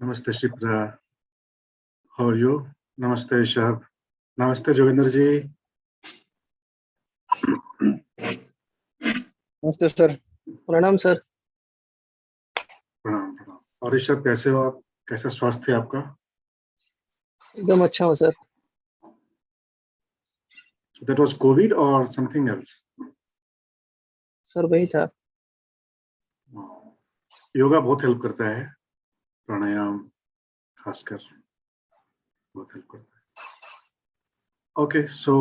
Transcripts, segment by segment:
Namaste Shipra. How are you? Namaste Shab. Namaste Joginder ji. नमस्ते sir. प्रणाम sir. प्रणाम प्रणाम। और ऋषभ कैसे हो आप? कैसा स्वास्थ्य है आपका? एकदम अच्छा हो sir. So that was COVID or something else? Sir वही था। योगा बहुत हेल्प करता है, प्राणायाम खासकर बहुत हेल्प करता है। ओके, सो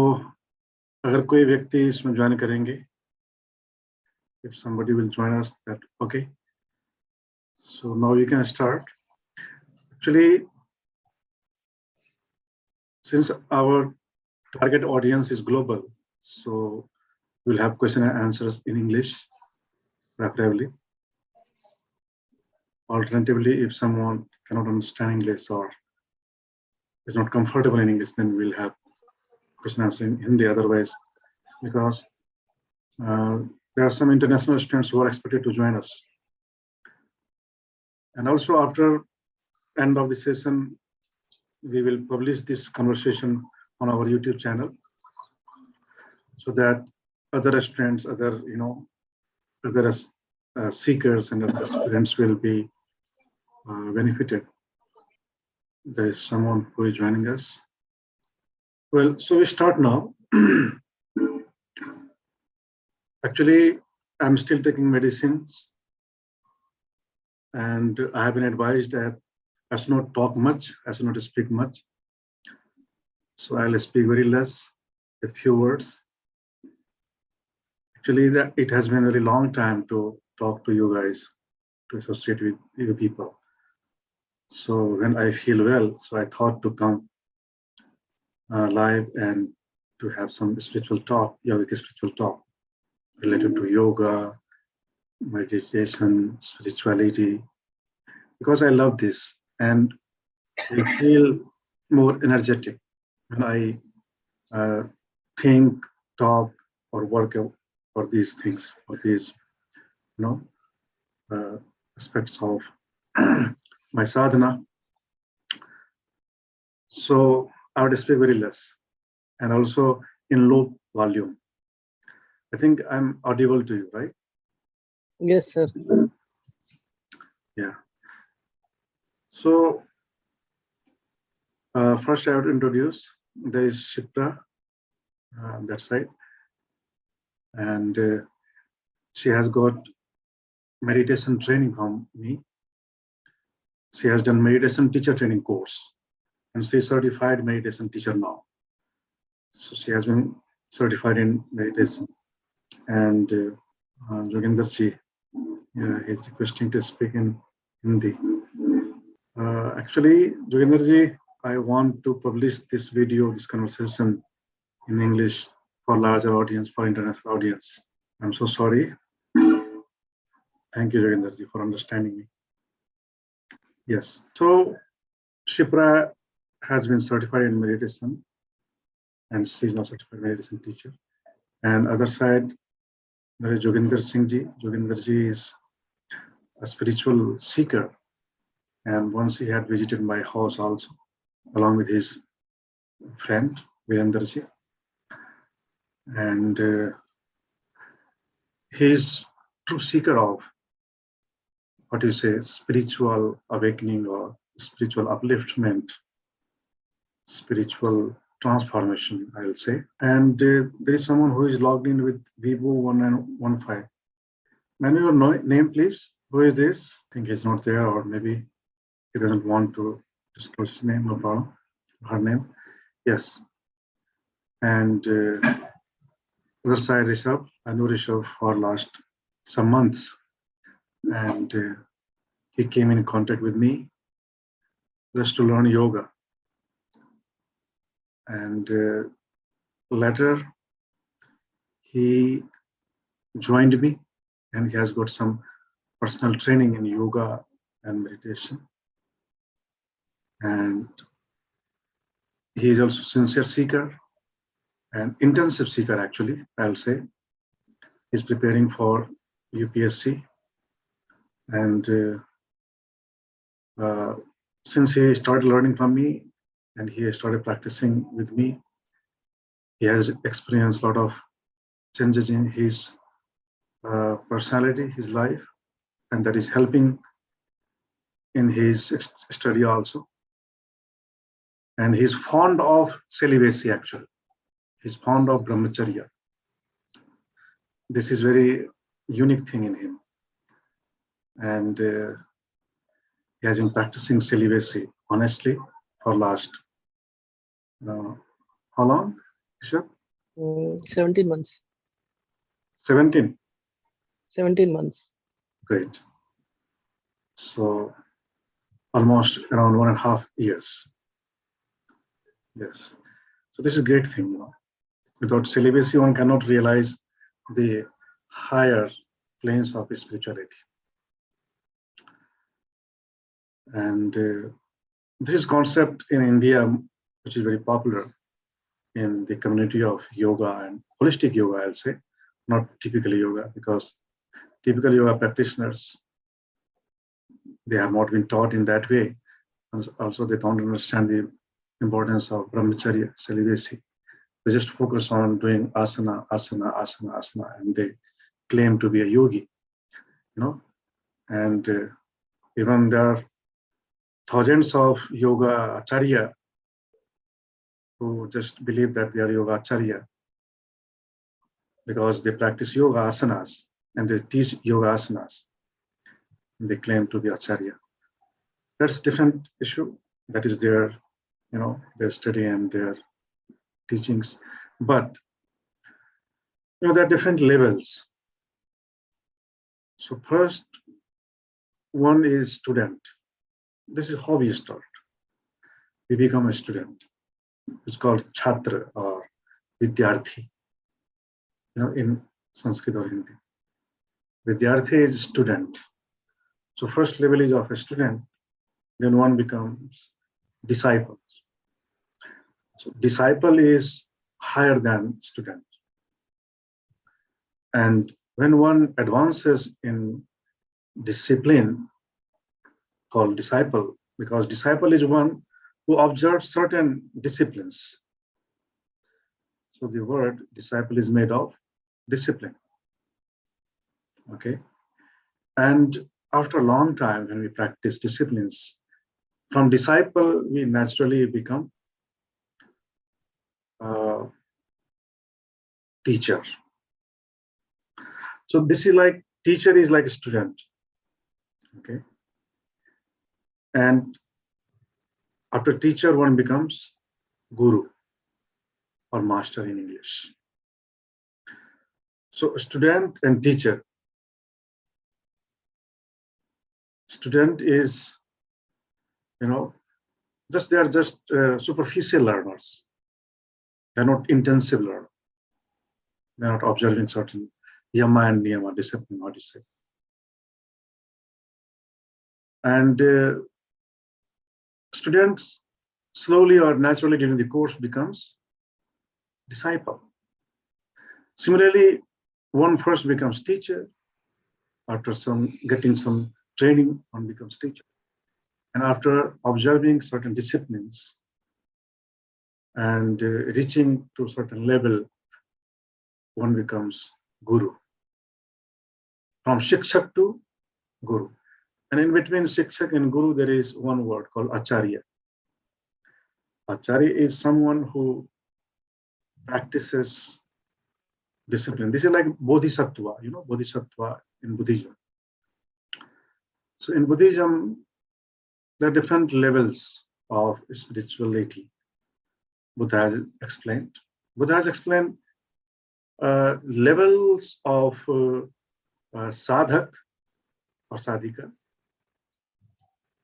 अगर कोई व्यक्ति इसमें ज्वाइन करेंगे, if somebody will join us, that okay. So now we can start. Actually, since our target audience is global, so we'll have question and answers in English, preferably. Alternatively, if someone cannot understand English or is not comfortable in English, then we'll have question and answer in Hindi otherwise, because there are some international students who are expected to join us. And also after end of the session, we will publish this conversation on our YouTube channel so that other students, other seekers and other aspirants will be benefited. There is someone who is joining us. Well, so we start now. Actually, I'm still taking medicines, and I have been advised that I should not talk much, I should not speak much. So I'll speak very less with few words. Actually, it has been a very long time to talk to you guys, to associate with you people. So when I feel well, so I thought to come live and to have some spiritual talk, yogic spiritual talk related to yoga, meditation, spirituality, because I love this and I feel more energetic when I think, talk, or work for these things, for these, aspects of my sadhana. So I would speak very less and also in low volume. I think I'm audible to you, right? Yes sir. Yeah. So first I would introduce, there is Shipra, that side, and she has got meditation training from me. She has done meditation teacher training course, and she is certified meditation teacher now. So she has been certified in meditation. And Joginder ji, he's requesting to speak in Hindi. Actually, Joginder ji, I want to publish this video, this conversation in English for larger audience, for international audience. I'm so sorry. Thank you, Joginder ji, for understanding me. Yes. So Shipra has been certified in meditation, and she's not certified meditation teacher. And other side, there is Joginder Singh ji. Joginder ji is a spiritual seeker, and once he had visited my house also, along with his friend Virender ji, and he is true seeker of what you say, spiritual awakening or spiritual upliftment, spiritual transformation, I will say. And there is someone who is logged in with Vivo1915. May I know your name, please? Who is this? I think he's not there, or maybe he doesn't want to disclose his name, no problem. Her name. Yes. And other side, Rishabh. I know Rishabh for last some months. And he came in contact with me just to learn yoga. And later, he joined me, and he has got some personal training in yoga and meditation. And he is also sincere seeker and intensive seeker, actually, I'll say. He's preparing for UPSC, and since he started learning from me and he started practicing with me, he has experienced a lot of changes in his personality, his life, and that is helping in his study also. And he's fond of celibacy actually. He's fond of brahmacharya. This is very unique thing in him. And he has been practicing celibacy honestly for last, how long, Ishwar? 17 months. 17. 17 months. Great. So almost around 1.5 years. Yes. So this is a great thing, Without celibacy, one cannot realize the higher planes of spirituality. And this concept in India, which is very popular in the community of yoga and holistic yoga, I'll say, not typical yoga, because typical yoga practitioners, they have not been taught in that way. And also, they don't understand the importance of brahmacharya, celibacy. They just focus on doing asana, asana, asana, asana, and they claim to be a yogi, And even there are thousands of yoga acharya who just believe that they are yoga acharya because they practice yoga asanas and they teach yoga asanas. And they claim to be acharya. That's a different issue. That is their, their study and their teachings. But there are different levels. So first one is student. This is how we start. We become a student. It's called chhatra or vidyarthi, in Sanskrit or Hindi. Vidyarthi is student. So first level is of a student, then one becomes disciple. So disciple is higher than student. And when one advances in discipline called disciple, because disciple is one who observes certain disciplines. So the word disciple is made of discipline. Okay. And after a long time, when we practice disciplines, from disciple, we naturally become teacher. So this is like teacher is like a student. Okay. And after teacher, one becomes guru or master in English. So student and teacher. Student is, they are just superficial learners. They're not intensive learners. They're not observing certain yama and niyama, discipline, what you say. And students slowly or naturally during the course becomes disciple. Similarly, one first becomes teacher. After getting some training, one becomes teacher. And after observing certain disciplines and reaching to a certain level, one becomes guru. From shikshak to guru. And in between shikshak and guru, there is one word called acharya. Acharya is someone who practices discipline. This is like bodhisattva, bodhisattva in Buddhism. So in Buddhism, there are different levels of spirituality. Buddha has explained. Buddha has explained levels of sadhak or sadhika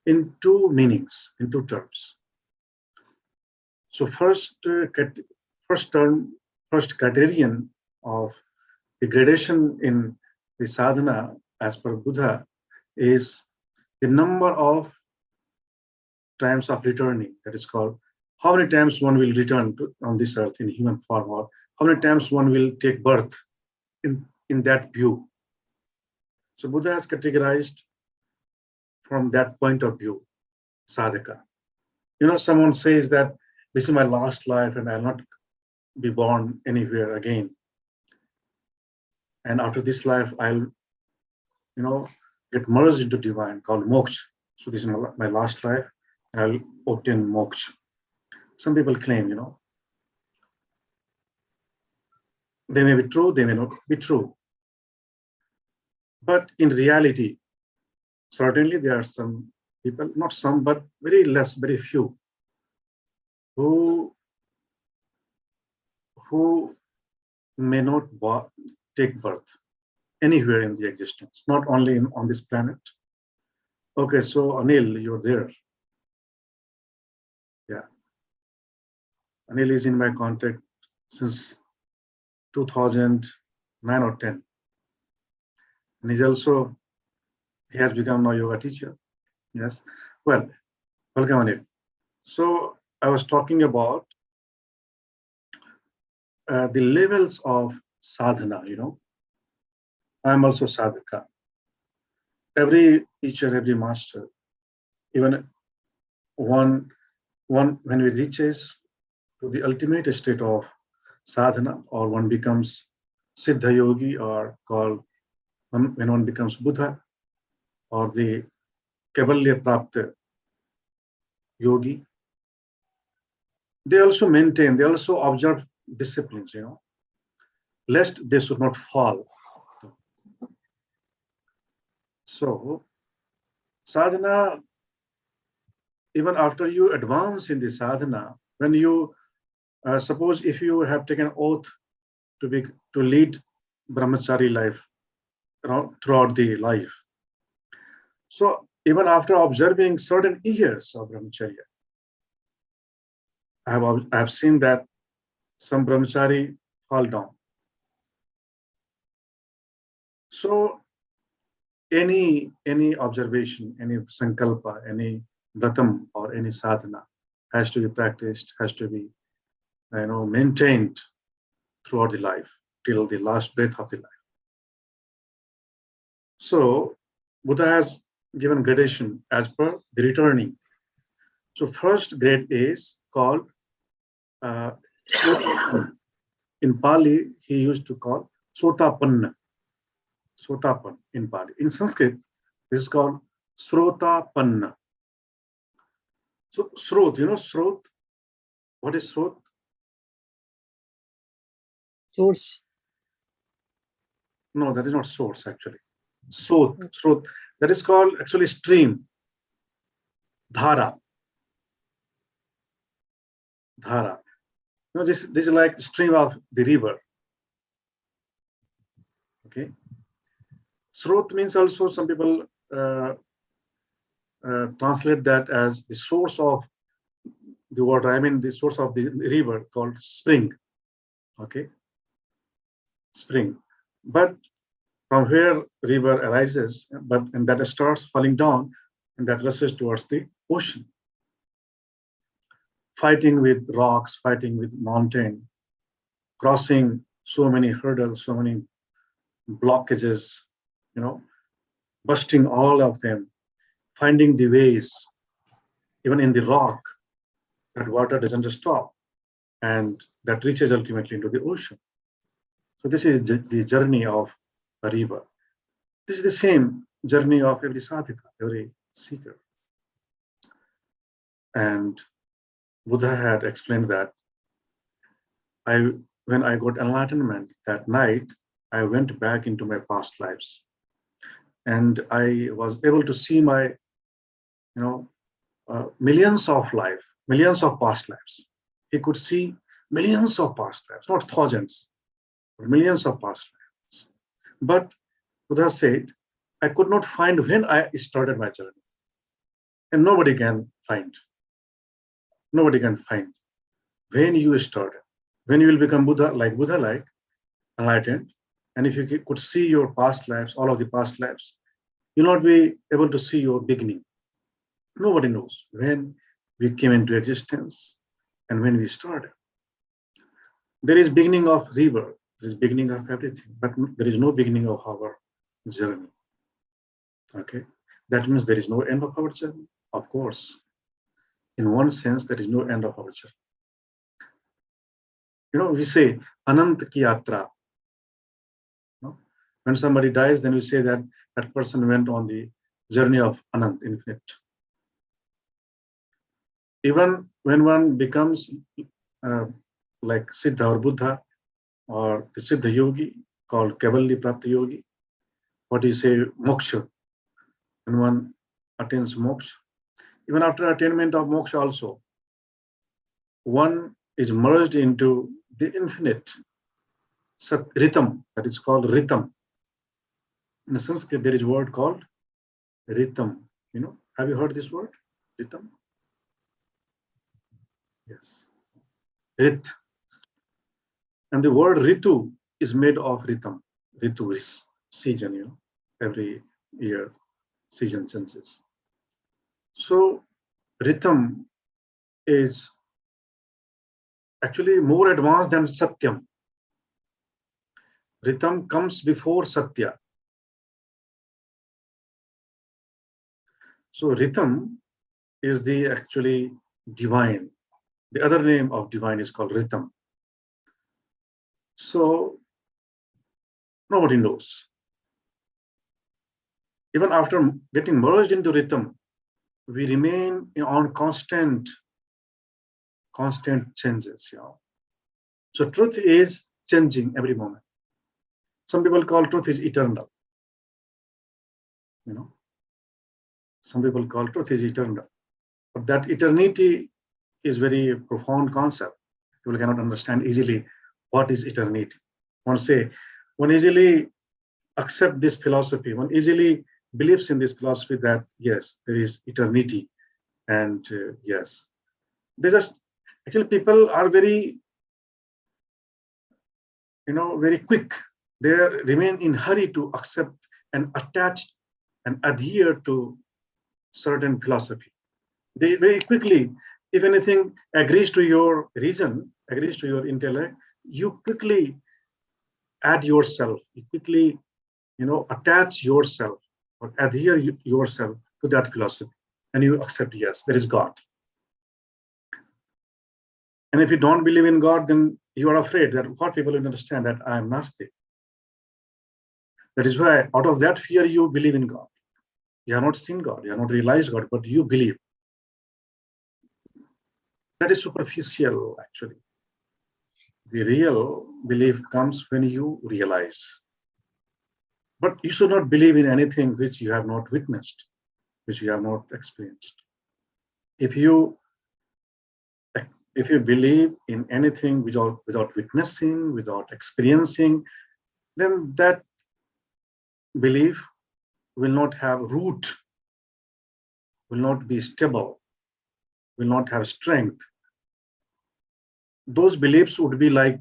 in two meanings, in two terms. So first criterion of the gradation in the sadhana as per Buddha is the number of times of returning. That is called how many times one will return on this earth in human form, or how many times one will take birth in that view. So Buddha has categorized from that point of view. sadhaka. Someone says that this is my last life and I'll not be born anywhere again. And after this life, I'll, get merged into divine called moksha. So this is my last life and I'll obtain moksha. Some people claim, they may be true, they may not be true. But in reality, certainly there are some people, not some, but very less, very few, who may not take birth anywhere in the existence, not only on this planet. Okay, so Anil, you're there. Yeah. Anil is in my contact since 2009 or 10. And he has become now yoga teacher. Yes. Well, welcome Anil. So I was talking about the levels of sadhana, I'm also sadhaka. Every teacher, every master, even one when we reaches to the ultimate state of sadhana, or one becomes siddha yogi, or called when one becomes Buddha, or the Kaivalya Prapta yogi, they also observe disciplines, lest they should not fall. So sadhana, even after you advance in the sadhana, when you suppose if you have taken oath to lead brahmachari life throughout the life, so even after observing certain years of brahmacharya, I have seen that some brahmachari fall down. So any observation, any sankalpa, any vratam, or any sadhana has to be practiced, has to be maintained throughout the life till the last breath of the life. So Buddha has given gradation as per the returning. So first grade is called in Pali he used to call sotapanna. Sotapan in Pali. In Sanskrit, this is called Srotapanna. So Srot, Srot? What is Srot? Source. No, that is not source actually. Srot. That is called actually stream. Dhara. Dhara. This is like stream of the river. Okay. Srot means also some people translate that as the source of the water. I mean the source of the river called spring. Okay. Spring. But from where river arises, and that starts falling down, and that rushes towards the ocean, fighting with rocks, fighting with mountain, crossing so many hurdles, so many blockages, busting all of them, finding the ways, even in the rock, that water doesn't stop, and that reaches ultimately into the ocean. So this is the journey of a river. This is the same journey of every sadhaka, every seeker. And Buddha had explained that when I got enlightenment that night, I went back into my past lives. And I was able to see my, millions of past lives. He could see millions of past lives, not thousands, but millions of past lives. But Buddha said, I could not find when I started my journey. And nobody can find. Nobody can find when you started. When you will become Buddha-like, enlightened, and if you could see your past lives, all of the past lives, you'll not be able to see your beginning. Nobody knows when we came into existence and when we started. There is beginning of river, there is beginning of everything, but there is no beginning of our journey. Okay, that means there is no end of our journey. Of course, In one sense, there is no end of our journey. We say Anant ki yatra. When somebody dies, then we say that that person went on the journey of Anant, infinite. Even when one becomes like Siddha or Buddha or the Siddha Yogi called Kevalli Prapta Yogi, what do you say, moksha? When one attains moksha, even after attainment of moksha also, one is merged into the infinite rhythm, that is called rhythm. In Sanskrit, there is a word called rhythm. Have you heard this word? Rhythm? Yes. Rith. And the word ritu is made of rhythm. Ritu is season, every year season changes. So rhythm is actually more advanced than satyam. Rhythm comes before satya. So rhythm is the actually divine. The other name of divine is called rhythm. So nobody knows. Even after getting merged into rhythm, we remain on constant changes. So truth is changing every moment. Some people call truth is eternal. Some people call truth is eternal. But that eternity is very profound concept. People cannot understand easily what is eternity. One easily accept this philosophy. One easily believes in this philosophy that yes, there is eternity, and yes, they just actually people are very, very quick. They remain in hurry to accept and attach and adhere to certain philosophy. They very quickly, if anything agrees to your reason, agrees to your intellect, you quickly add yourself, you quickly, attach yourself or adhere yourself to that philosophy, and you accept, yes, there is God. And if you don't believe in God, then you are afraid that what people will understand that I am Nastic. That is why out of that fear, you believe in God. You have not seen God, you have not realized God, but you believe. That is superficial, actually. The real belief comes when you realize. But you should not believe in anything which you have not witnessed, which you have not experienced. If you believe in anything without witnessing, without experiencing, then that belief will not have root, will not be stable, will not have strength. Those beliefs would be like,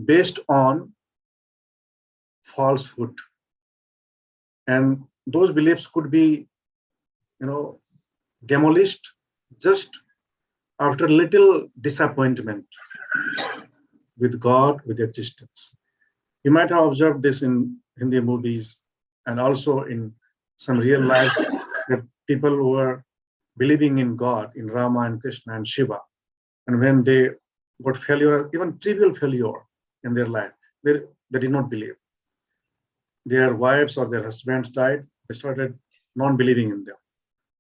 based on falsehood. And those beliefs could be, demolished just after little disappointment with God, with existence. You might have observed this in Hindi movies and also in some real life, that people who were believing in God, in Rama and Krishna and Shiva, and when they got failure, even trivial failure in their life, they did not believe. Their wives or their husbands died, they started non-believing in them.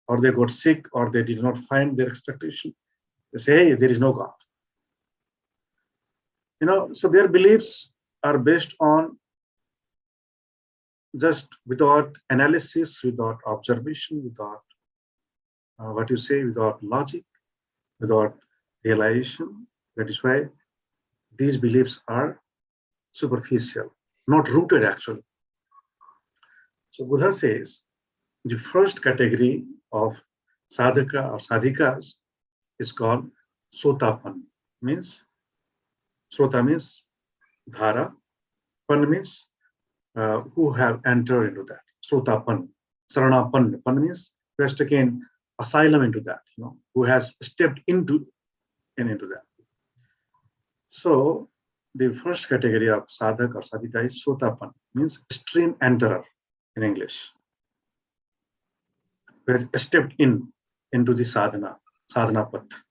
Or they got sick, or they did not find their expectation. They say, hey, there is no God. So their beliefs are based on just without analysis, without observation, without without logic, without realization. That is why these beliefs are superficial, not rooted actually. So Buddha says the first category of sadhaka or sadhikas is called sotapan. Sota means dhara, pan means who have entered into that. Sotapan, saranapan, pan means who has taken asylum into that, who has stepped into that. So the first category of sadhak or sadhika is sotapan, means stream enterer in English, who has stepped into the sadhana. sadhana path.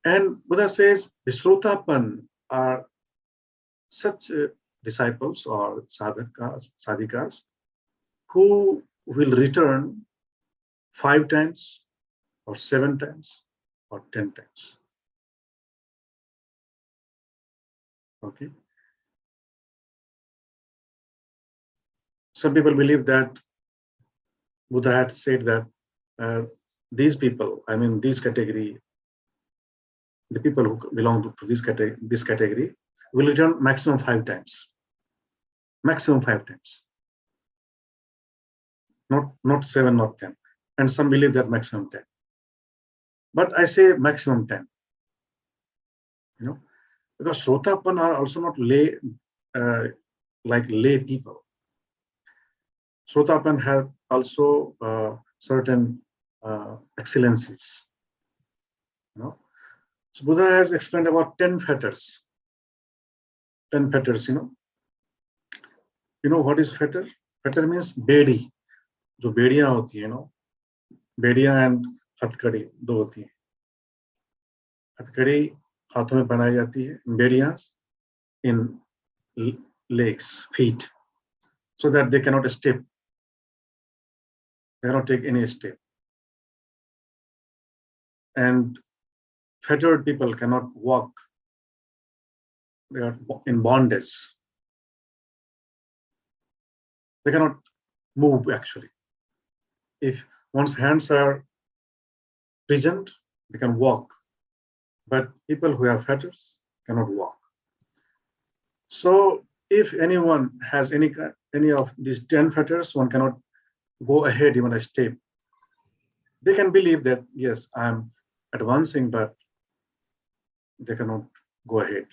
And Buddha says the Srotapan are such disciples or sadhakas, sadhikas who will return 5 times or 7 times or 10 times. Okay. Some people believe that Buddha had said that these people, I mean, this category, the people who belong to this category will return maximum 5 times. Maximum 5 times. Not 7, not 10. And some believe that maximum 10. But I say maximum 10. You know, because Srotapan are also not lay, like lay people. Srotapan have also certain excellencies. You know, so Buddha has explained about 10 fetters. 10 fetters, you know. You know what is fetter? Fetter means bedi. जो बेड़ियां होती है, no बेड़ियां and हथकड़ी दो होती है. हथकड़ी हाथों में बनाई जाती है, बेड़ियां in legs, feet, so that they cannot step, they cannot take any step. And fettered people cannot walk, they are in bondage, they cannot move actually. If one's hands are prisoned, they can walk, but people who have fetters cannot walk. So if anyone has any of these 10 fetters, one cannot go ahead even a step. They can believe that, yes, I'm advancing, but they cannot go ahead.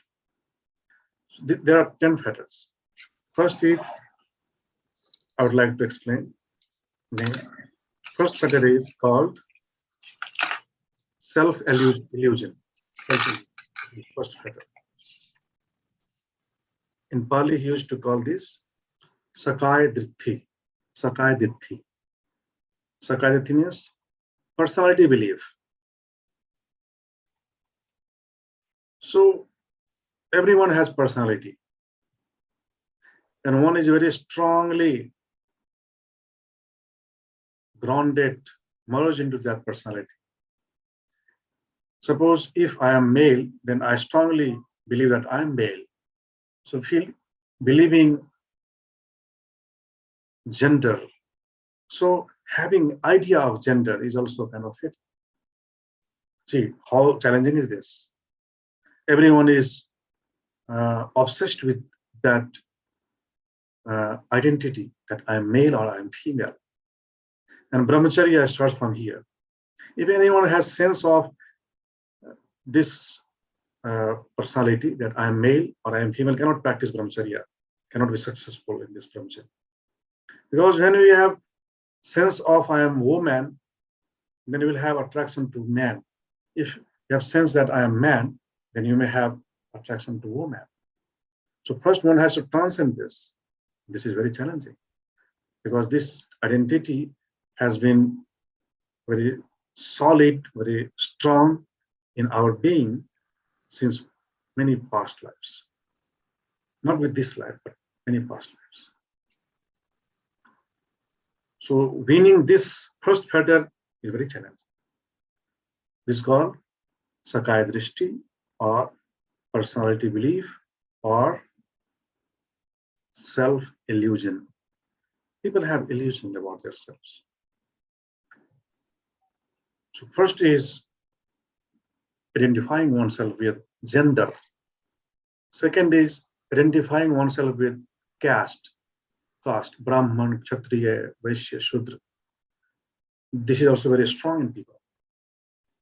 So there are 10 fetters. First is, I would like to explain. First fetter is called self-illusion. First fetter. In Pali, he used to call this Sakai Ditti. Sakai Ditti. Sakai Ditti means personality belief. So everyone has personality. And one is very strongly grounded, merged into that personality. Suppose if I am male, then I strongly believe that I am male. So believing gender. So having idea of gender is also kind of it. See, how challenging is this? Everyone is obsessed with that identity, that I am male or I am female. And brahmacharya starts from here. If anyone has sense of this personality, that I am male or I am female, cannot practice brahmacharya, cannot be successful in this brahmacharya. Because when we have sense of I am woman, then you will have attraction to man. If you have sense that I am man, then you may have attraction to woman. So first one has to transcend this. This is very challenging because this identity has been very solid, very strong in our being since many past lives. Not with this life, but many past lives. So winning this first fetter is very challenging. This is called Sakai Drishti or personality belief or self-illusion. People have illusion about themselves. So first is identifying oneself with gender. Second is identifying oneself with caste, Brahman, Kshatriya, Vaishya, Shudra. This is also very strong in people.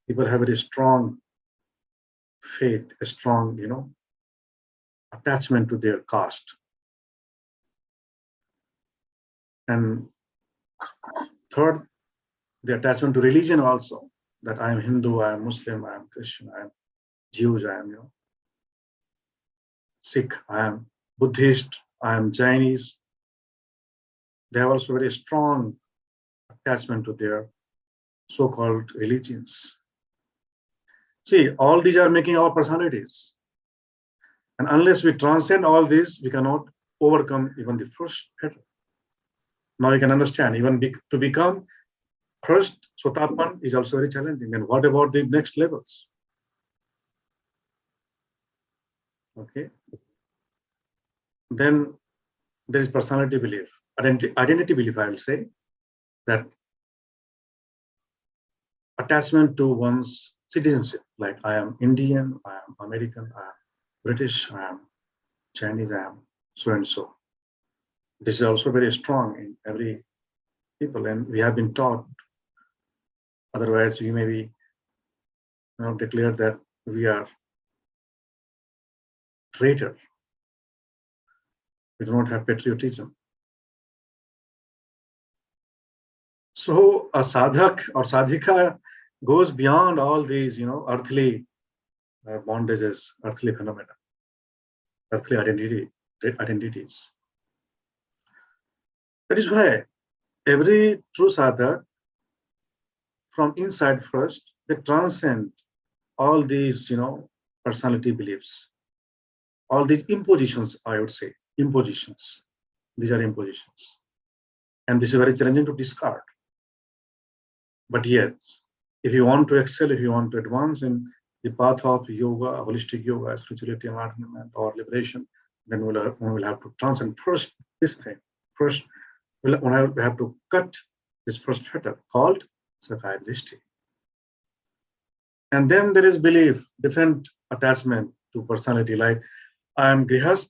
People have very strong faith, a strong, attachment to their caste. And third, the attachment to religion also, that I am Hindu, I am Muslim, I am Christian, I am Jewish, I am Sikh, I am Buddhist, I am Chinese. They have also very strong attachment to their so-called religions. See, all these are making our personalities. And unless we transcend all these, we cannot overcome even the first fetter. Now you can understand, even to become first Sotapan is also very challenging. And what about the next levels? Okay. Then there is personality belief, identity belief, I will say, that attachment to one's citizenship, like I am Indian, I am American, I am British, I am Chinese, I am so and so. This is also very strong in every people, and we have been taught. Otherwise, we may be declared that we are traitor. We do not have patriotism. So a sadhak or sadhika goes beyond all these, earthly bondages, earthly phenomena, earthly identities. That is why every true sadhak, from inside first, they transcend all these, personality beliefs, all these impositions, I would say, impositions. These are impositions. And this is very challenging to discard. But yes, if you want to excel, if you want to advance in the path of yoga, holistic yoga, spirituality, enlightenment, or liberation, then we will have to transcend first this thing. First, we have to cut this first fetter called Sakai Drishti. And then there is belief, different attachment to personality, like I am Grihast,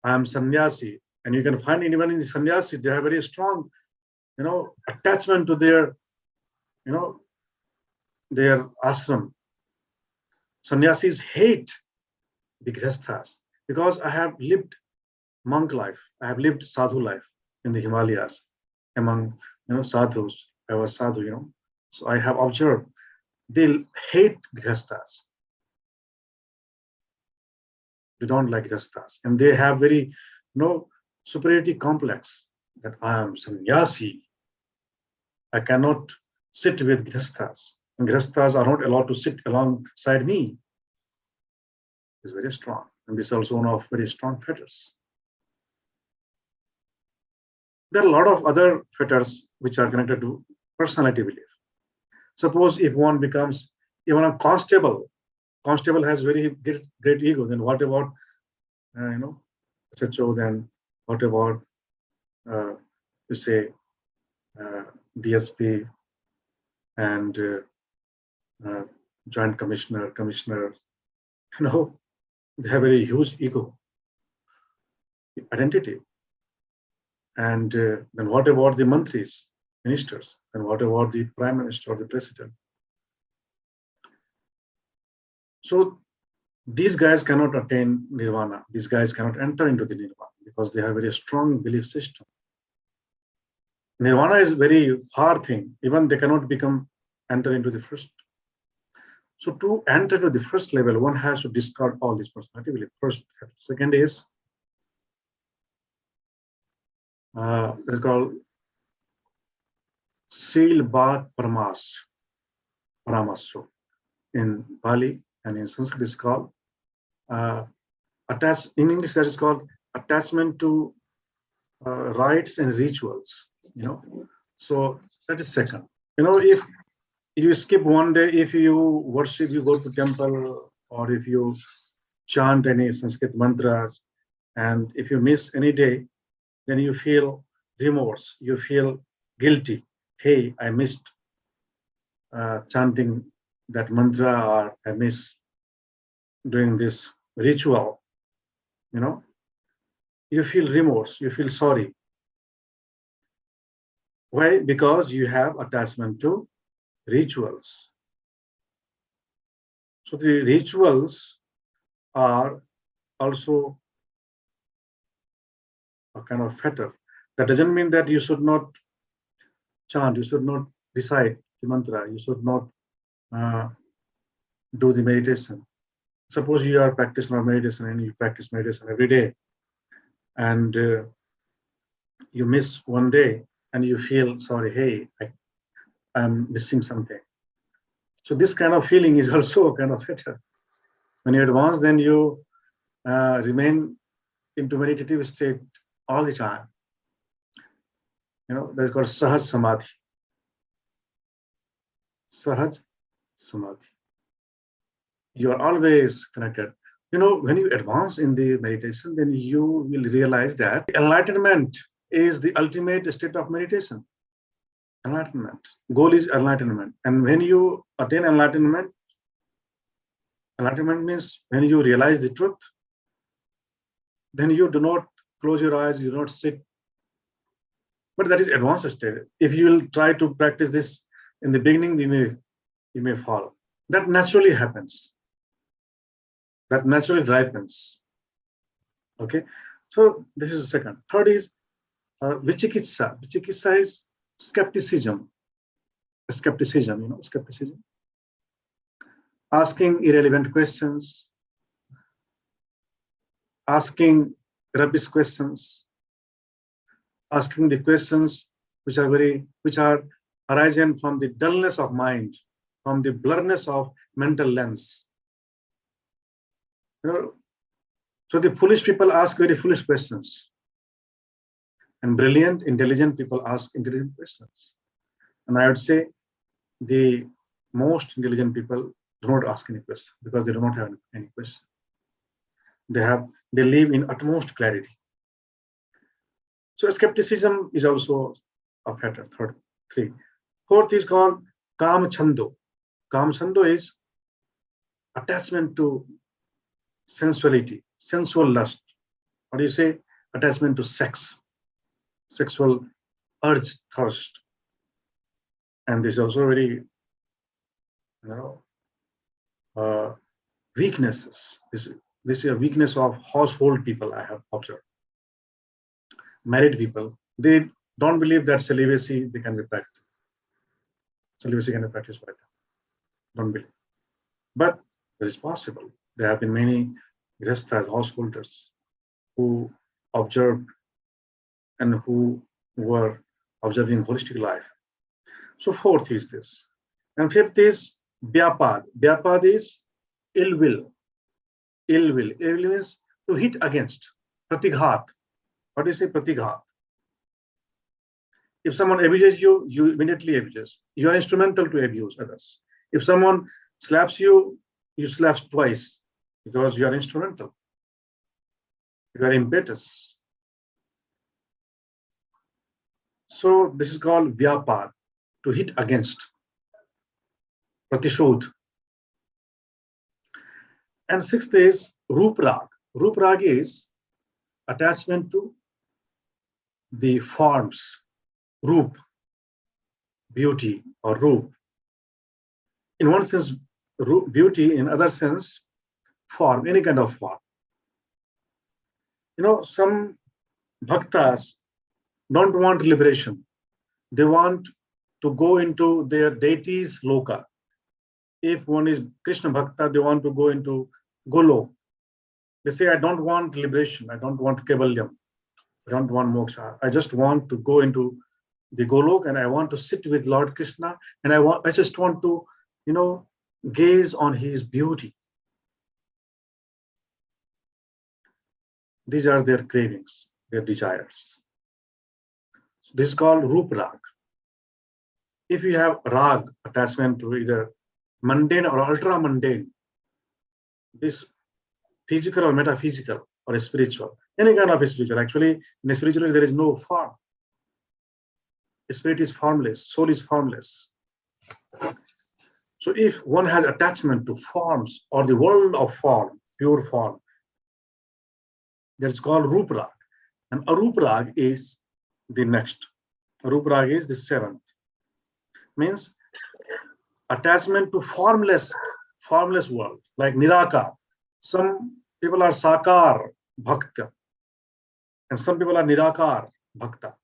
I am Sannyasi. And you can find even in the Sannyasi, they have very strong, attachment to their ashram. Sannyasis hate the Grihasthas because I have lived monk life, I have lived sadhu life in the Himalayas among sadhus. I was sadhu, so I have observed they hate Grihasthas. They don't like Grihasthas, and they have very superiority complex that I am sannyasi. I cannot sit with Grihasthas. And Grihasthas are not allowed to sit alongside me. It's very strong. And this is also one of very strong fetters. There are a lot of other fetters which are connected to personality belief. Suppose if one becomes even a constable has very great ego, then what about, SHO, then what about, you say, DSP and joint commissioners, they have a huge ego, identity. And then what about the mantris, ministers? And what about the prime minister or the president? So these guys cannot attain nirvana. These guys cannot enter into the nirvana because they have a very strong belief system. Nirvana is very far thing. Even they cannot enter into the first. So to enter to the first level, one has to discard all these personality belief. First, second is it's called Sil Bhat Paramaso in Pali, and in Sanskrit it's called in English that is called attachment to rites and rituals. So that is second. If you skip one day, if you worship, you go to temple, or if you chant any Sanskrit mantras, and if you miss any day, then you feel remorse, you feel guilty. Hey, I missed chanting that mantra, or I miss doing this ritual. You feel remorse, you feel sorry. Why? Because you have attachment to rituals. So the rituals are also a kind of fetter. That doesn't mean that you should not chant, you should not recite the mantra, you should not do the meditation. Suppose you are practicing meditation and you practice meditation every day, and you miss one day and you feel sorry, hey, I'm missing something. So this kind of feeling is also kind of better. When you advance, then you remain into meditative state all the time. That's called Sahaj Samadhi. Sahaj Samadhi. You are always connected. When you advance in the meditation, then you will realize that enlightenment is the ultimate state of meditation. Enlightenment. Goal is enlightenment. And when you attain enlightenment means when you realize the truth, then you do not close your eyes, you do not sit. But that is advanced state. If you will try to practice this in the beginning, you may fall. That naturally happens. That naturally ripens. Okay. So this is the second. Third is vichikitsa. Vichikitsa is skepticism. Skepticism. Skepticism. Asking irrelevant questions, asking rubbish questions, asking the questions which are arising from the dullness of mind, from the blurriness of mental lens. So the foolish people ask very foolish questions, and brilliant, intelligent people ask intelligent questions. And I would say the most intelligent people do not ask any question because they do not have any question. They live in utmost clarity. So skepticism is also a factor. Three. Fourth is called Kam Chando. Kam Chando is attachment to sensuality, sensual lust. What do you say? Attachment to sex, sexual urge, thirst. And this is also very, weaknesses. This is a weakness of household people I have observed. Married people, they don't believe that celibacy can be practiced. Celibacy can be practiced by them. Don't believe. But it is possible. There have been many grihasthas, householders, who observed and who were observing holistic life. So fourth is this. And fifth is vyapad. Vyapad is ill will. Ill will. Ill will means to hit against. Pratighat. What do you say? Pratighat. If someone abuses you, you immediately abuse. You are instrumental to abuse others. If someone slaps you, you slap twice because you are instrumental. You are impetus. So this is called vyapad, to hit against. Pratishodh. And sixth is ruprag. Ruprag is attachment to the forms, roop, beauty or roop. In one sense, beauty, in other sense, form, any kind of form. Some bhaktas don't want liberation. They want to go into their deity's loka. If one is Krishna Bhakta, they want to go into Golok. They say, I don't want liberation. I don't want Kevalyam. I don't want moksha. I just want to go into the Golok and I want to sit with Lord Krishna and I just want to, gaze on his beauty. These are their cravings, their desires. So this is called Rup Rag. If you have Rag, attachment to either mundane or ultra mundane, this physical or metaphysical or spiritual, any kind of spiritual. Actually, in spirituality, there is no form. Spirit is formless, soul is formless. So if one has attachment to forms or the world of form, pure form, that's called Ruprag. And Aruprag is the next. Aruprag is the seventh. Means attachment to formless world, like Nirakar. Some people are Sakar Bhakta, and some people are Nirakar Bhakta.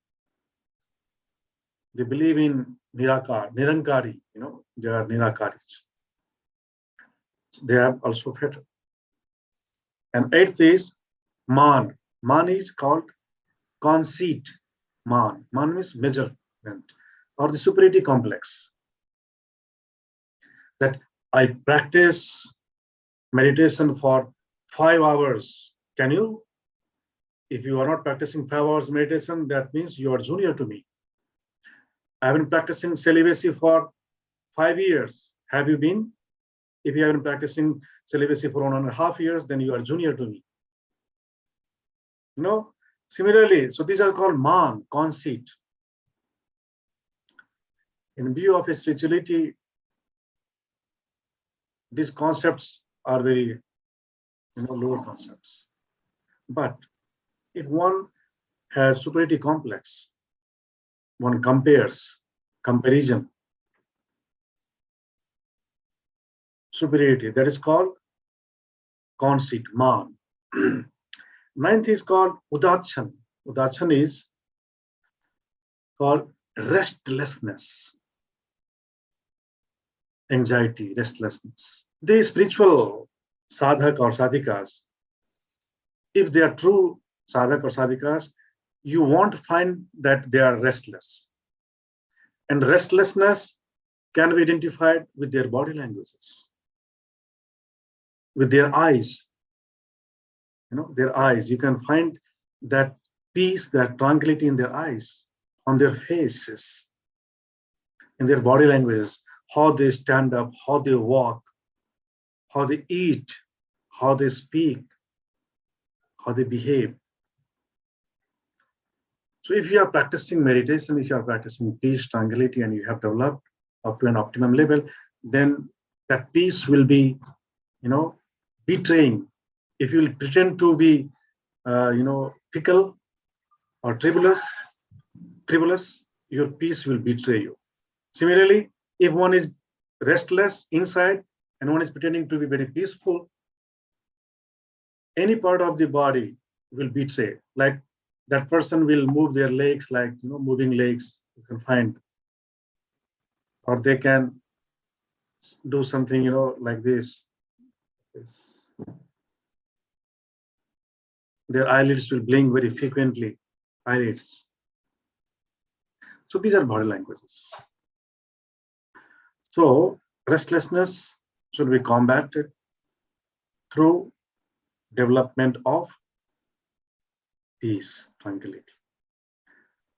They believe in Nirakar, Nirankari, they are Nirakaris. So they have also better. And eighth is Man. Man is called conceit. Man. Man means measurement or the superiority complex. that I practice meditation for 5 hours. Can you? If you are not practicing 5 hours meditation, that means you are junior to me. I have been practicing celibacy for 5 years. Have you been? If you have been practicing celibacy for 1.5 years, then you are junior to me. No? Similarly, so these are called man, conceit. In view of spirituality, these concepts are very, lower concepts. But if one has superiority complex, one comparison, superiority, that is called conceit, man. Ninth is called udachan. Udachan is called restlessness, anxiety, restlessness. The spiritual sadhak or sadhikas, if they are true sadhak or sadhikas, you won't find that they are restless. And restlessness can be identified with their body languages, with their eyes. Their eyes. You can find that peace, that tranquility in their eyes, on their faces, in their body languages, how they stand up, how they walk, how they eat, how they speak, how they behave. So if you are practicing meditation, if you are practicing peace, tranquility, and you have developed up to an optimum level, then that peace will be, betraying. If you will pretend to be, fickle or tribulous, your peace will betray you. Similarly, if one is restless inside and one is pretending to be very peaceful, any part of the body will betray. Like that person will move their legs, like moving legs, you can find, or they can do something, like this. Their eyelids will blink very frequently, eyelids. So these are body languages. So restlessness should be combated through development of peace, tranquility.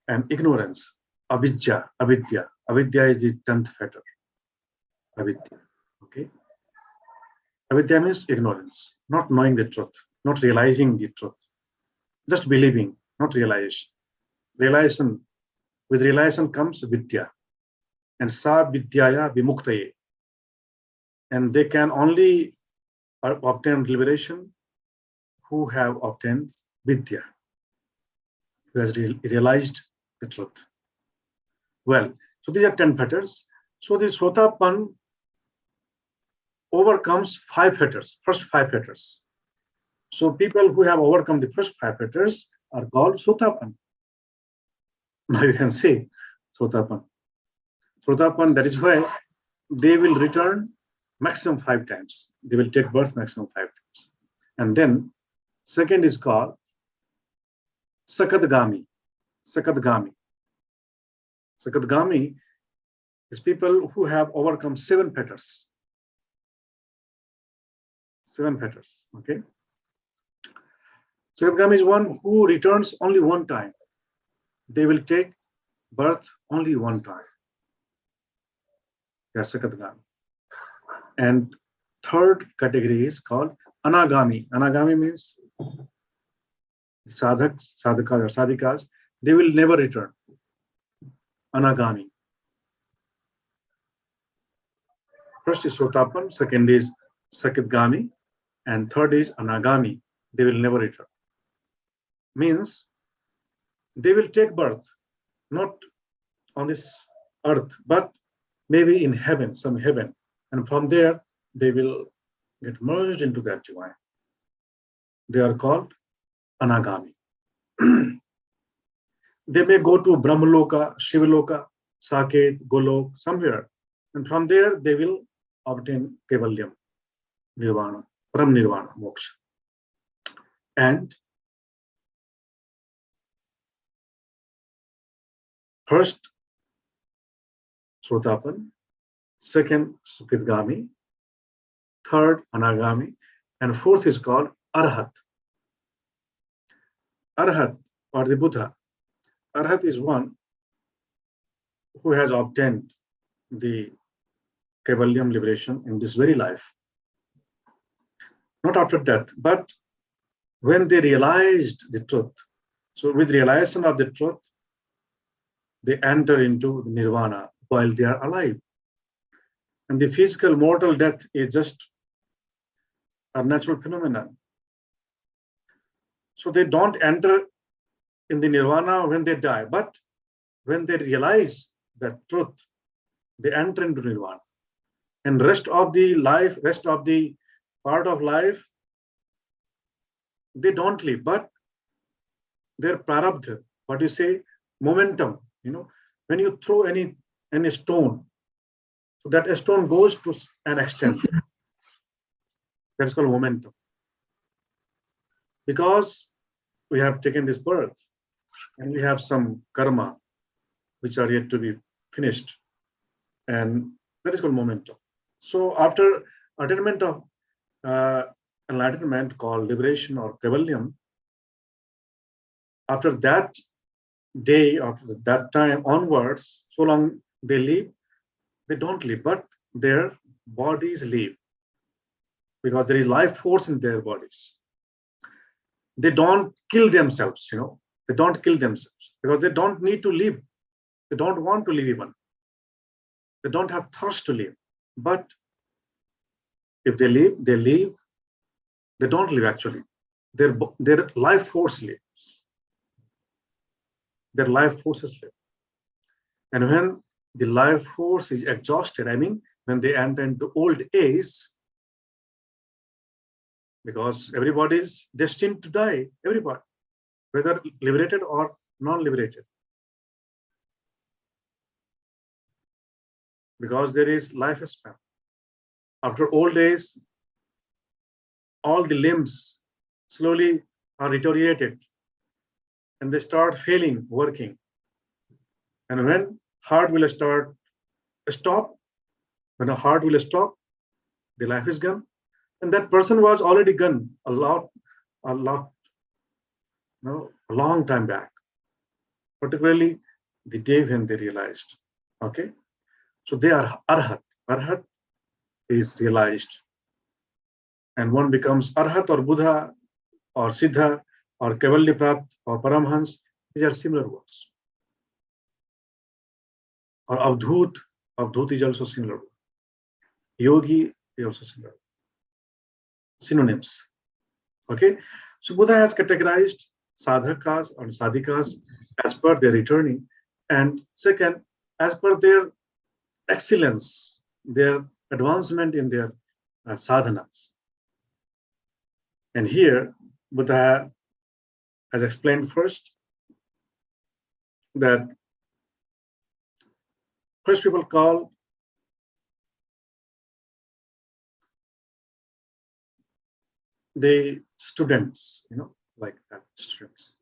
And ignorance, avidya. Avidya is the 10th fetter. Avidya. Okay. Avidya means ignorance, not knowing the truth, not realizing the truth, just believing, not realization. With realization comes vidya. And sa vidyaya vimuktaye. And they can only obtain liberation who have obtained vidya, who has realized the truth. Well, so these are 10 fetters. So the Sotapan overcomes 5 fetters, first 5 fetters. So people who have overcome the first 5 fetters are called Sotapan. Now you can say Sotapan. Sotapan, that is why they will return maximum 5 times. They will take birth maximum 5 times. And then second is called Sakadgami. Sakadgami. Sakadgami is people who have overcome 7 fetters. 7 fetters. Okay. Sakadgami is one who returns only one time. They will take birth only one time. They are Sakadgami. And third category is called Anagami. Anagami means Sadhaks, Sadhakas, or Sadhikas. They will never return. Anagami. First is Sotapan, second is Sakadgami, and third is Anagami. They will never return. Means they will take birth, not on this earth, but maybe in heaven, some heaven. And from there, they will get merged into that divine. They are called Anagami. They may go to Brahmaloka, Shivaloka, Saket, Golok, somewhere. And from there, they will obtain Kevalyam, Nirvana, Param Nirvana, Moksha. And first, Sotapan, second Sukritgami, third Anagami, and fourth is called Arhat. Arhat or the Buddha. Arhat is one who has obtained the Kaivalyam liberation in this very life. Not after death, but when they realized the truth. So with realization of the truth, they enter into the nirvana while they are alive. And the physical mortal death is just a natural phenomenon. So they don't enter in the nirvana when they die, but when they realize the truth, they enter into nirvana. And rest of the life, rest of the part of life, they don't live, but their prarabdha, what you say, momentum, when you throw any stone, so that stone goes to an extent. That's called momentum. Because we have taken this birth and we have some karma which are yet to be finished, and that is called momentum. So after attainment of enlightenment called liberation or Kaivalyam, after that day, after that time onwards, so long they live, they don't live, but their bodies live because there is life force in their bodies. They don't kill themselves, they don't kill themselves because they don't need to live. They don't want to live even. They don't have thirst to live. But if they live, they live. They don't live actually. Their life force lives. Their life forces live. And when the life force is exhausted, I mean, when they enter into old age, because everybody is destined to die, everybody, whether liberated or non-liberated. Because there is lifespan. After old age, all the limbs slowly are deteriorated and they start failing, working. And when heart will stop, when the heart will stop, the life is gone. And that person was already gone a long time back, particularly the day when they realized. Okay, so they are Arhat. Arhat is realized. And one becomes Arhat or Buddha or Siddha or Kaivalya Prapt or Paramhans. These are similar words. Or Avdhut. Avdhut is also similar. Yogi is also similar. Synonyms. Okay, so Buddha has categorized sadhakas and sadhikas as per their returning, and second, as per their excellence, their advancement in their sadhanas. And here, Buddha has explained first that first people call the students, like that, students.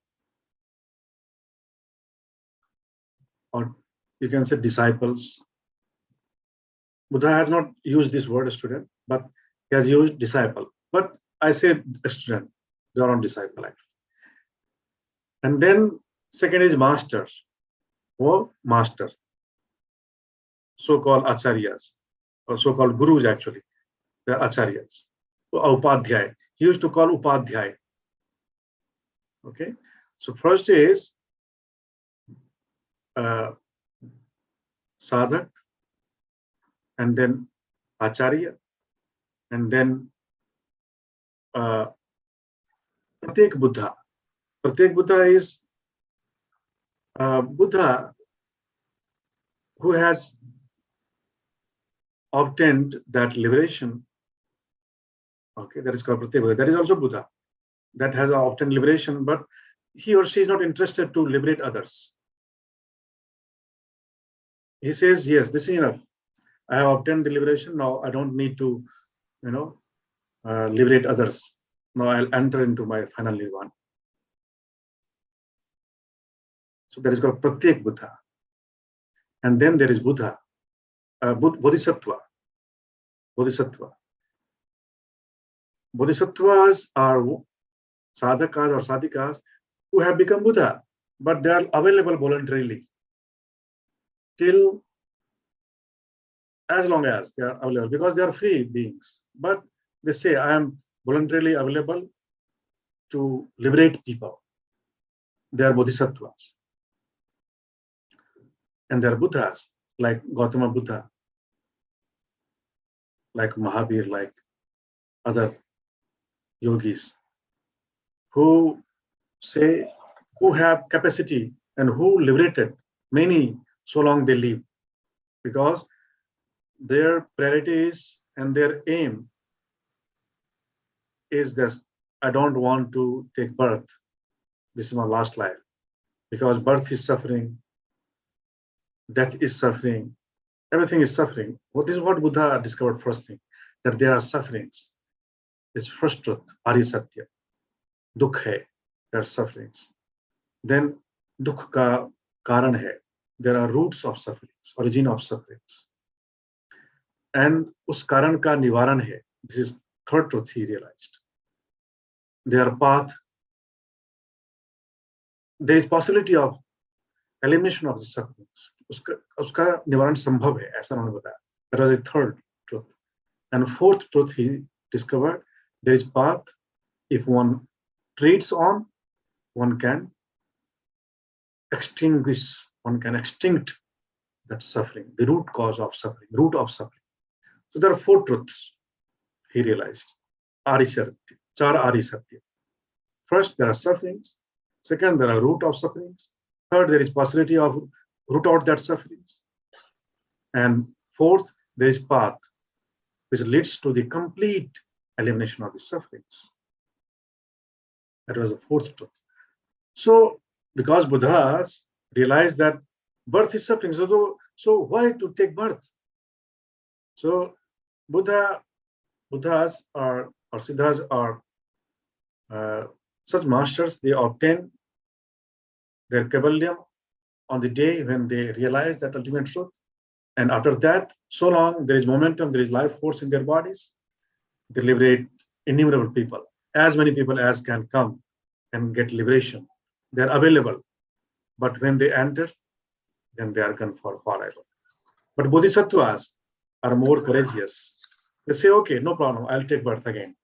Or you can say disciples. Buddha has not used this word student, but he has used disciple. But I say a student, they are not disciple actually. And then second is masters or master, so-called acharyas, or so-called gurus actually, the acharyas. Upadhyay. He used to call Upadhyay. Okay, so first is sadhak, and then acharya, and then pratyek Buddha. Pratyek Buddha is Buddha who has obtained that liberation. Okay, that is called Pratyek Buddha. That is also Buddha that has obtained liberation, but he or she is not interested to liberate others. He says, yes, this is enough. I have obtained the liberation. Now I don't need to, liberate others. Now I'll enter into my final nirvana. So that is called Pratyek Buddha. And then there is Buddha Bodhisattva. Bodhisattvas are sadhakas or sadhikas who have become Buddha, but they are available voluntarily till as long as they are available, because they are free beings. But they say, I am voluntarily available to liberate people. They are bodhisattvas. And they are Buddhas, like Gautama Buddha, like Mahavir, like other yogis, who say, who have capacity and who liberated many so long they live, because their priorities and their aim is this: I don't want to take birth. This is my last life, because birth is suffering, death is suffering, everything is suffering. What is what Buddha discovered first thing, that there are sufferings. It's first truth, Ari Satya. Dukh hai, there are sufferings. Then dukh ka karan hai. There are roots of sufferings, origin of sufferings. And us karan ka nivaran hai. This is third truth he realized. Their path, there is possibility of elimination of the sufferings. Uska nivaran sambhav hai, aisa unhone bataya. That was the third truth. And fourth truth he discovered, there is path. If one treats on, one can extinguish, one can extinct that suffering, the root cause of suffering, root of suffering. So there are four truths he realized. Ari Satya, Char Ari Satya. First, there are sufferings. Second, there are root of sufferings. Third, there is possibility of root out that sufferings. And fourth, there is path which leads to the complete elimination of the sufferings. That was the fourth truth. So, because Buddhas realized that birth is suffering, so why to take birth? So, Buddhas or Siddhas are such masters. They obtain their kaivalyam on the day when they realize that ultimate truth. And after that, so long there is momentum, there is life force in their bodies, they liberate innumerable people, as many people as can come and get liberation. They are available. But when they enter, then they are gone for forever. But bodhisattvas are more courageous. They say, okay, no problem, I'll take birth again.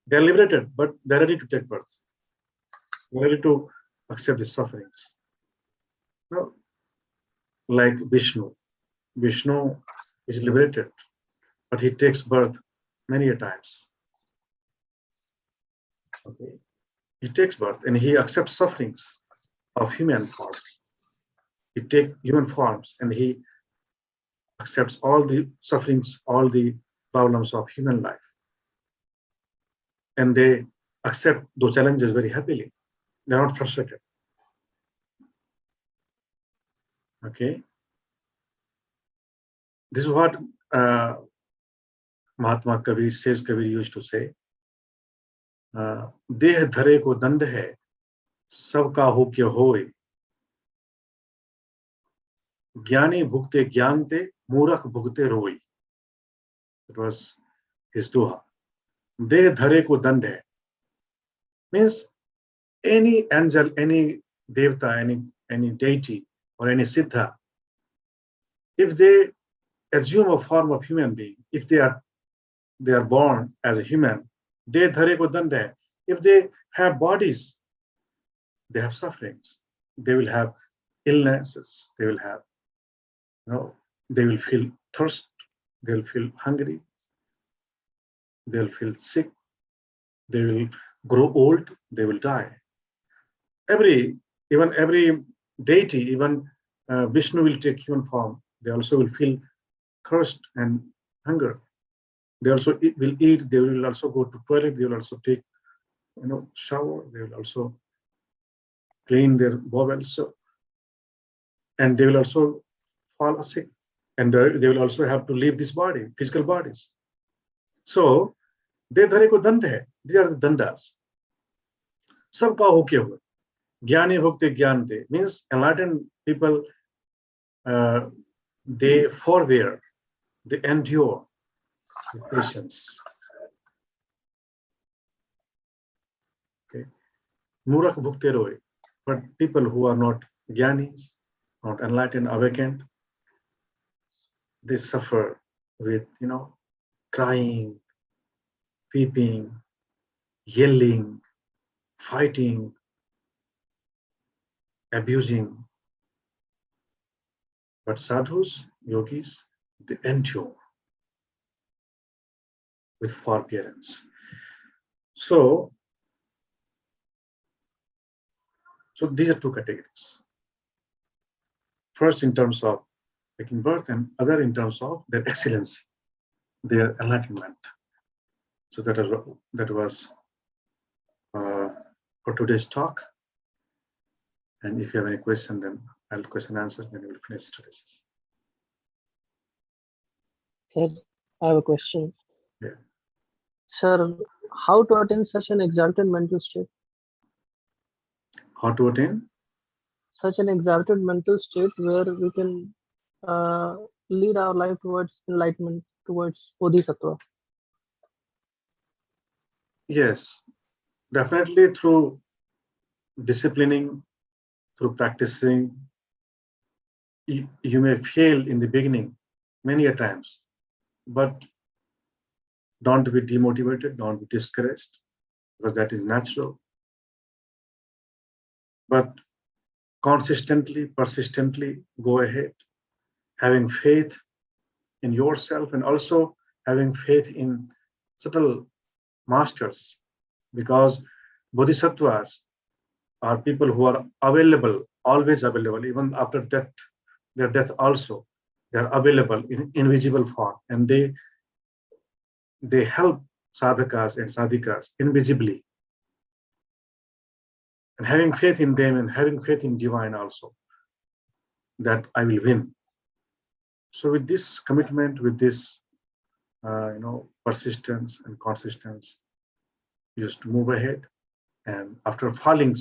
They are liberated, but they're ready to take birth. They're ready to accept the sufferings. No? Like Vishnu. Vishnu is liberated, but he takes birth many a times. Okay. He takes birth and he accepts sufferings of human forms. He takes human forms and he accepts all the sufferings, all the problems of human life. And they accept those challenges very happily. They're not frustrated. Okay. This is what Mahatma Kabir says, Kabir used to say. देह धरे को दंड है सबका हो क्या होए ज्ञानी भुगते ज्ञान ते मूर्ख भुगते रोई. It was his doha. देह धरे को दंड है means any angel, any devta, any deity or any siddha, if they assume a form of human being, if they are born as a human, they dhare ko dand hai. If they have bodies, they have sufferings. They will have illnesses. They will have, they will feel thirst. They will feel hungry. They will feel sick. They will grow old. They will die. Even every deity, even Vishnu will take human form. They also will feel thirst and hunger. They also will eat. They will also go to toilet. They will also take, shower. They will also clean their bowels. And they will also fall sick. And they will also have to leave this body, physical bodies. So, they dhare ko dand hai. These are the dandas. Sabka ho kya hua. Jnani bhukte jnante means enlightened people, they forbear, they endure with patience. Okay. Murak bhukte roy. But people who are not jnanis, not enlightened, awakened, they suffer with, crying, weeping, yelling, fighting, abusing. But sadhus, yogis, they endure with forbearance. So these are two categories. First, in terms of taking birth, and other in terms of their excellency, their enlightenment. So that was for today's talk. And if you have any question, then I'll question answer, then we'll finish today's. Sir, I have a question. Yeah. Sir, how to attain such an exalted mental state? How to attain? Such an exalted mental state where we can uh, lead our life towards enlightenment, towards bodhisattva. Yes, definitely through disciplining, through practicing. You may fail in the beginning many a times, but don't be demotivated, don't be discouraged, because that is natural. But consistently, persistently go ahead, having faith in yourself and also having faith in subtle masters, because bodhisattvas are people who are available, always available, even after death, their death also. They are available in invisible form, and they help sadhakas and sadhikas invisibly. And having faith in them and having faith in divine also, that I will win. So with this commitment, with this persistence and consistence, you just move ahead. And after falling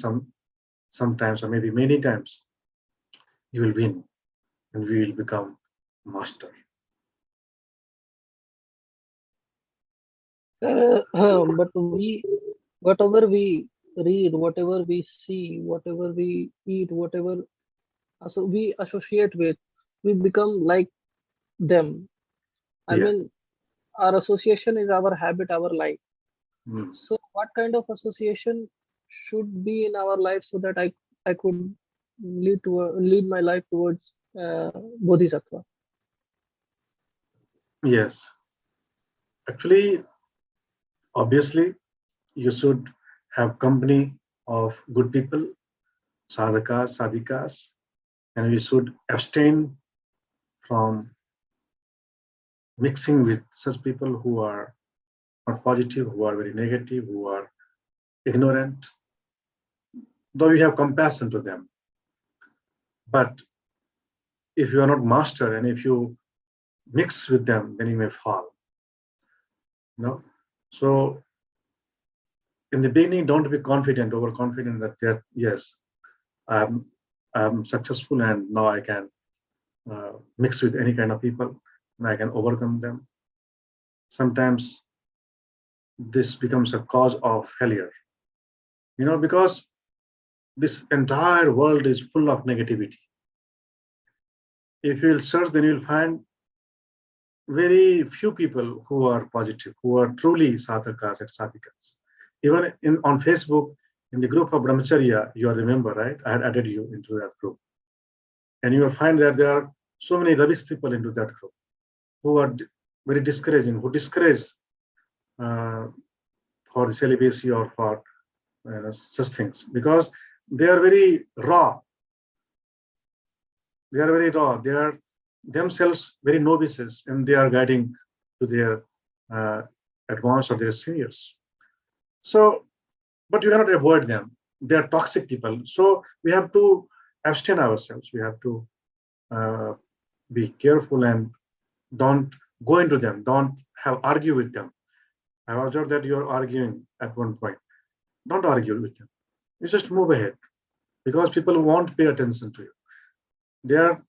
sometimes, or maybe many times, you will win and we will become master. Sir, but whatever we read, whatever we see, whatever we eat, whatever we associate with, we become like them. I Yeah. mean, our association is our habit, our life. Mm. So, what kind of association should be in our life so that I could lead my life towards bodhisattva? Yes. Actually, obviously, you should have company of good people, sadhakas, sadhikas, and we should abstain from mixing with such people who are not positive, who are very negative, who are ignorant, though we have compassion to them. But if you are not master and if you mix with them, then you may fall. So in the beginning, don't be confident, overconfident that yes, I'm successful and now I can mix with any kind of people and I can overcome them. Sometimes this becomes a cause of failure, because this entire world is full of negativity. If you will search, then you'll find very few people who are positive, who are truly sadhakas and sadhikas. Even on Facebook, in the group of Brahmacharya, you remember, right? I had added you into that group. And you will find that there are so many rubbish people into that group who are very discouraging, who discourage for the celibacy or for such things, because they are very raw. They are very raw. They are themselves very novices, and they are guiding to their advanced or their seniors. So, but you cannot avoid them. They are toxic people. So we have to abstain ourselves. We have to be careful and don't go into them. Don't argue with them. I observed that you're arguing at one point. Don't argue with them. You just move ahead, because people won't pay attention to you. They are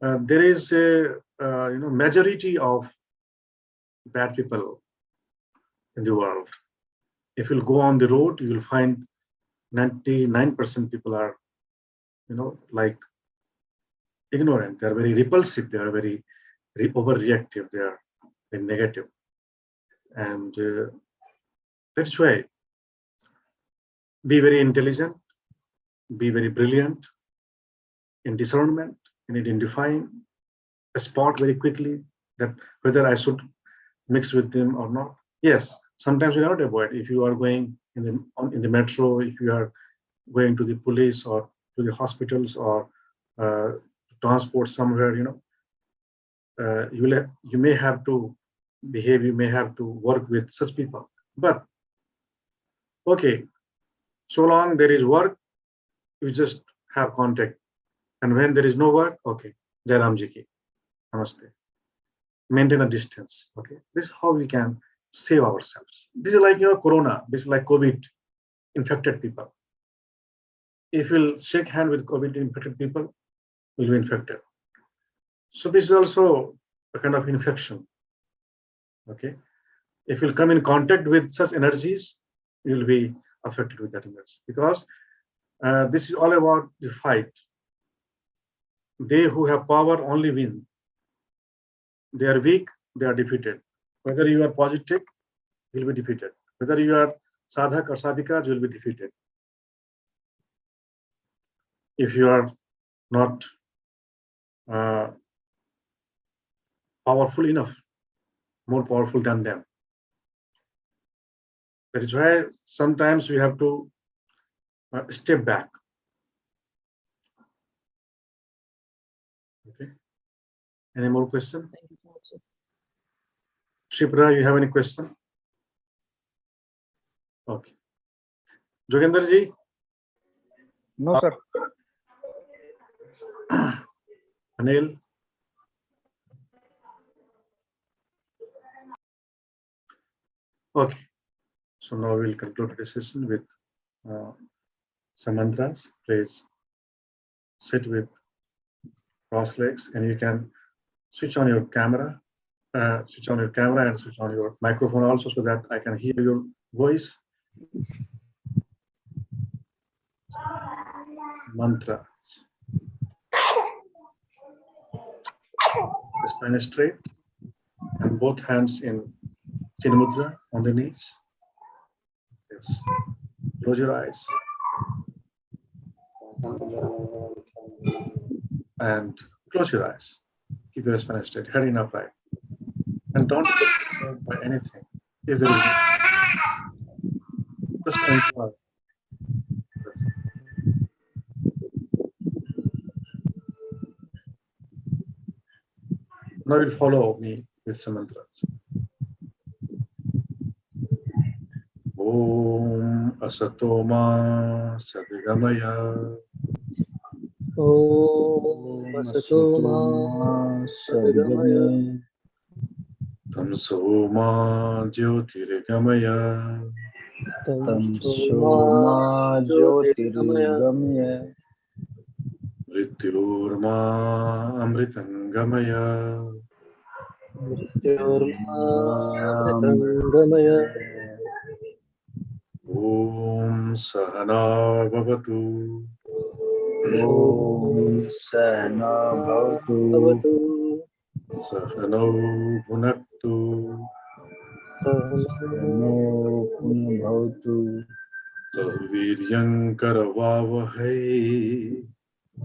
there is a majority of bad people in the world. If you go on the road, you will find 99% people are, like ignorant. They are very repulsive. They are very overreactive. They are very negative, and that's why be very intelligent, be very brilliant in discernment, in identifying a spot very quickly that whether I should mix with them or not. Yes, sometimes you cannot avoid. If you are going in the metro, if you are going to the police or to the hospitals or transport somewhere, you may have to behave. You may have to work with such people. But okay, so long there is work, you just have contact. And when there is no work, okay, Jai Ram Ji ki, namaste. Maintain a distance. Okay, this is how we can save ourselves. This is like Corona. This is like COVID infected people. If we'll shake hand with COVID infected people, we'll be infected. So this is also a kind of infection. Okay, if you'll come in contact with such energies, you'll be affected with that energy, because this is all about the fight. They who have power only win. They are weak, they are defeated. Whether you are positive, you will be defeated. Whether you are sadhak or sadhikas, you will be defeated. If you are not powerful enough, more powerful than them. That is why sometimes we have to step back. Okay. Any more question? Thank you so much, sir. Shipra, you have any question? Okay. Jogendra ji? No, sir. Anil? Okay. So now we'll conclude the session with some mantras. Please sit with cross legs, and you can switch on your camera, and switch on your microphone also, so that I can hear your voice. Mantra. Spine straight and both hands in Chin Mudra on the knees. Yes. Close your eyes. And close your eyes. Keep your spine straight, head in upright. And don't get disturbed by anything. If there is just enjoy. Now you'll follow me with some mantras. Om Asatoma Sadhigamaya. Om Asatoma Sadhigamaya. Tamsoma Jyotirgamaya. Tamsoma Jyotirgamaya. Mrityurma Amritangamaya. Mrityurma Amritangamaya. Om Sahana Bhavatu. Om Sahana Bhavatu. Sahanau Bhunaktu. Sahano Bhavatu. Sahaviryam Karavavahai.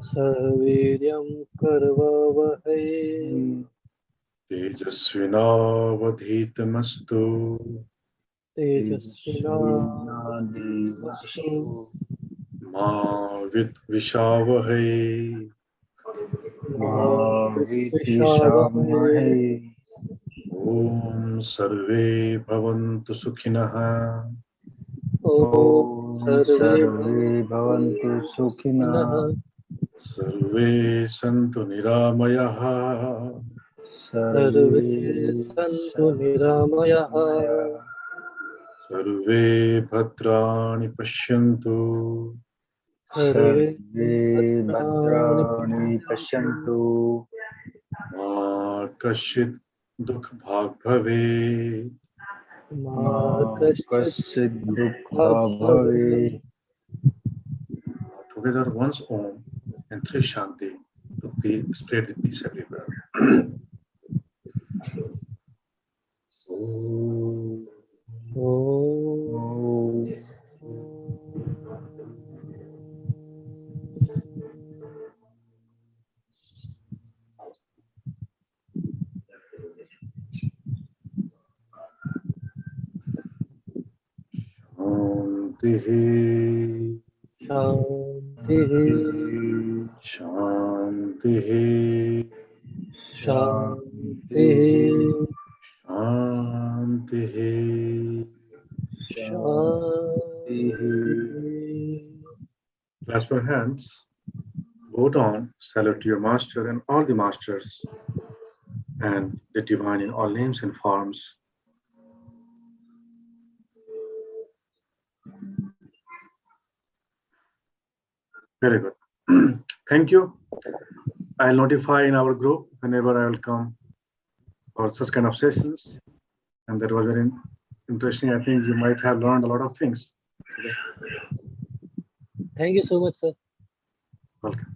Sahaviryam Karvavahai. Tejasvinavadhitamastu. Tejasvinadhivastu. Ma Vidvishavahai. Vitishamahai. Om Sarve Bhavantu Sukhinaha. Om Sarve Bhavantu Sukhina. Sarve Santu Niramayaha. Sarve Santu Niramayaha. Sarve Bhadrani Pashyantu. Sarve Sarve Bhadrani Pashyantu. कश्चित् दुख भाग भवे. Ma kaschit कश्चित् दुःखा भवे. Together once Om and three Shanti to spread the peace everywhere. Om. Om. Shanti. Shanti. Shanti. Shanti. Shanti. Shanti. Clasp your hands. Bow down. Salute your master and all the masters and the divine in all names and forms. Very good. Thank you. I'll notify in our group whenever I will come for such kind of sessions. And that was very interesting. I think you might have learned a lot of things. Thank you so much, sir. Welcome.